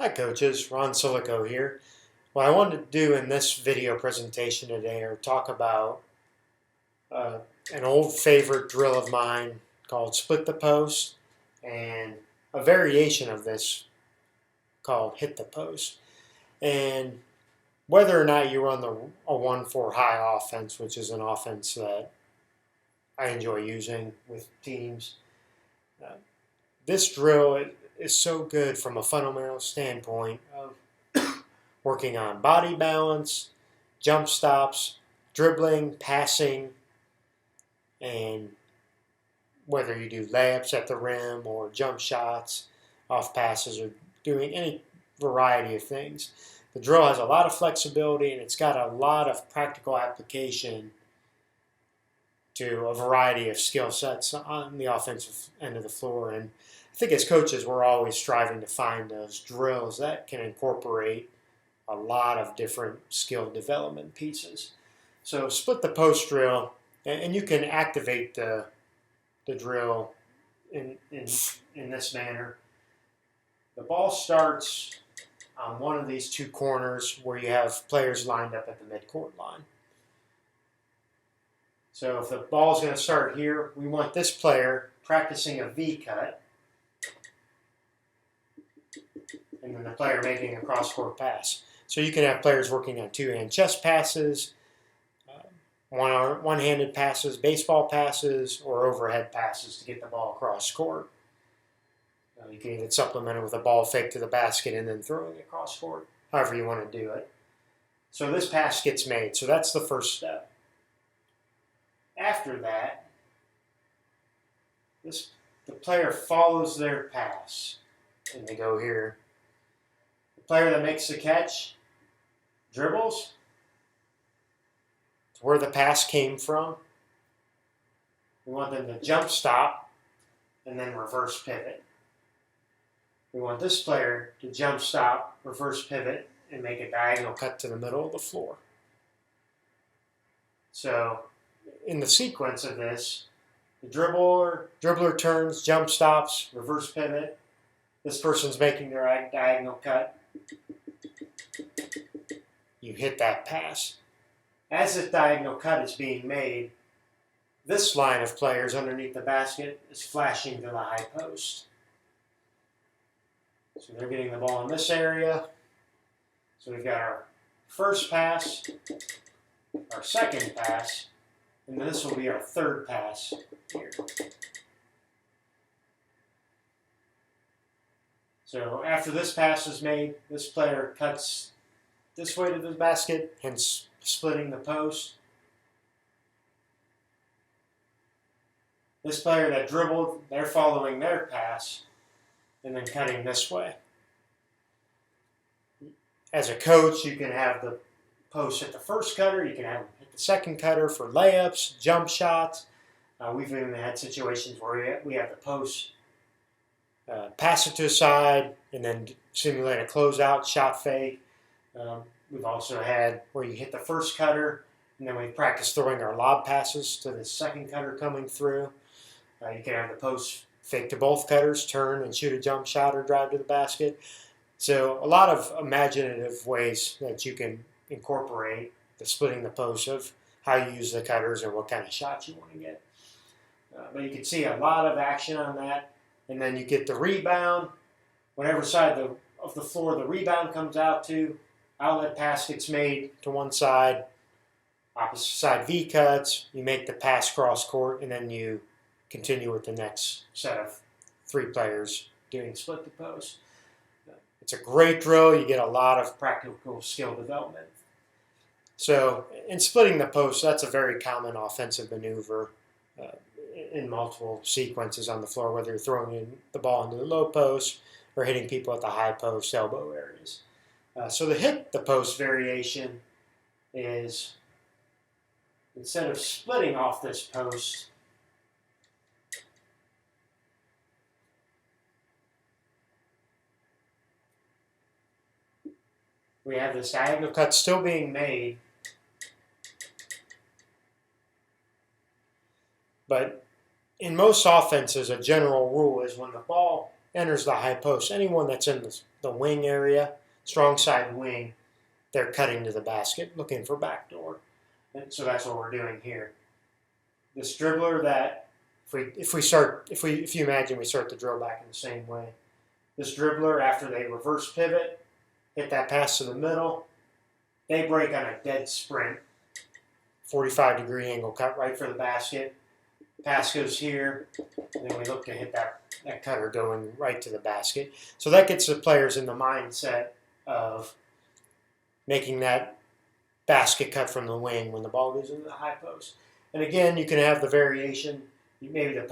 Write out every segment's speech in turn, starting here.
Hi coaches, Ron Silico here. What I wanted to do in this video presentation today are talk about uh, an old favorite drill of mine called split the post and a variation of this called hit the post. And whether or not you run a 1-4 high offense, which is an offense that I enjoy using with teams, uh, this drill is so good from a fundamental standpoint of working on body balance, jump stops, dribbling, passing, and whether you do layups at the rim or jump shots, off passes, or doing any variety of things. The drill has a lot of flexibility and it's got a lot of practical application to a variety of skill sets on the offensive end of the floor. And I think as coaches, we're always striving to find those drills that can incorporate a lot of different skill development pieces. So split the post drill, and you can activate the drill in this manner. The ball starts on one of these two corners where you have players lined up at the midcourt line. So if the ball is going to start here, we want this player practicing a V cut, and then the player making a cross-court pass. So you can have players working on two-hand chest passes, one-handed passes, baseball passes, or overhead passes to get the ball across court. You can even supplement it with a ball fake to the basket and then throwing it across court, however you want to do it. So this pass gets made. So that's the first step. After that, the player follows their pass, and they go here. The player that makes the catch dribbles to where the pass came from. We want them to jump stop and then reverse pivot. We want this player to jump stop, reverse pivot, and make a diagonal cut to the middle of the floor. So in the sequence of this, the dribbler turns, jump stops, reverse pivot. This person's making their diagonal cut. You hit that pass. As this diagonal cut is being made, this line of players underneath the basket is flashing to the high post. So they're getting the ball in this area. So we've got our first pass, our second pass, and then this will be our third pass here. So after this pass is made, this player cuts this way to the basket, hence splitting the post. This player that dribbled, they're following their pass and then cutting this way. As a coach, you can have the post hit the first cutter, you can have hit the second cutter for layups, jump shots. We've even had situations where we have the post pass it to the side and then simulate a closeout shot fake. We've also had where you hit the first cutter and then we practice throwing our lob passes to the second cutter coming through. You can have the post fake to both cutters, turn and shoot a jump shot or drive to the basket. So a lot of imaginative ways that you can incorporate the splitting the post of how you use the cutters and what kind of shots you want to get. But you can see a lot of action on that. And then you get the rebound. Whatever side of the floor the rebound comes out to, outlet pass gets made to one side, opposite side V cuts, you make the pass cross court, and then you continue with the next set of three players doing split the post. It's a great drill. You get a lot of practical skill development. So in splitting the post, that's a very common offensive maneuver in multiple sequences on the floor, whether you're throwing the ball into the low post or hitting people at the high post elbow areas. So the hit the post variation is, instead of splitting off this post, we have this diagonal cut still being made, but in most offenses, a general rule is when the ball enters the high post. Anyone that's in the wing area, strong side wing, they're cutting to the basket, looking for backdoor. And so that's what we're doing here. This dribbler that, if you imagine we start the drill back in the same way. This dribbler, after they reverse pivot, hit that pass to the middle, they break on a dead sprint, 45-degree angle cut right for the basket. Pass goes here, and then we look to hit that cutter going right to the basket. So that gets the players in the mindset of making that basket cut from the wing when the ball goes into the high post. And again, you can have the variation. Maybe the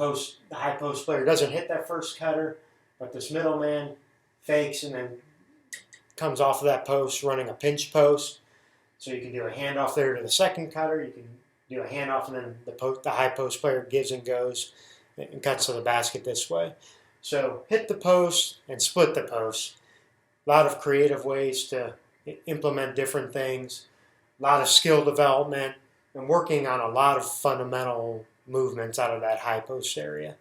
high post player doesn't hit that first cutter, but this middleman fakes and then comes off of that post running a pinch post. So you can do a handoff there to the second cutter. You can do a handoff, and then the high post player gives and goes and cuts to the basket this way. So hit the post and split the post. A lot of creative ways to implement different things. A lot of skill development and working on a lot of fundamental movements out of that high post area.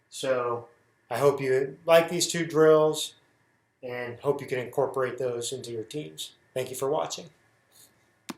So I hope you like these two drills and hope you can incorporate those into your teams. Thank you for watching.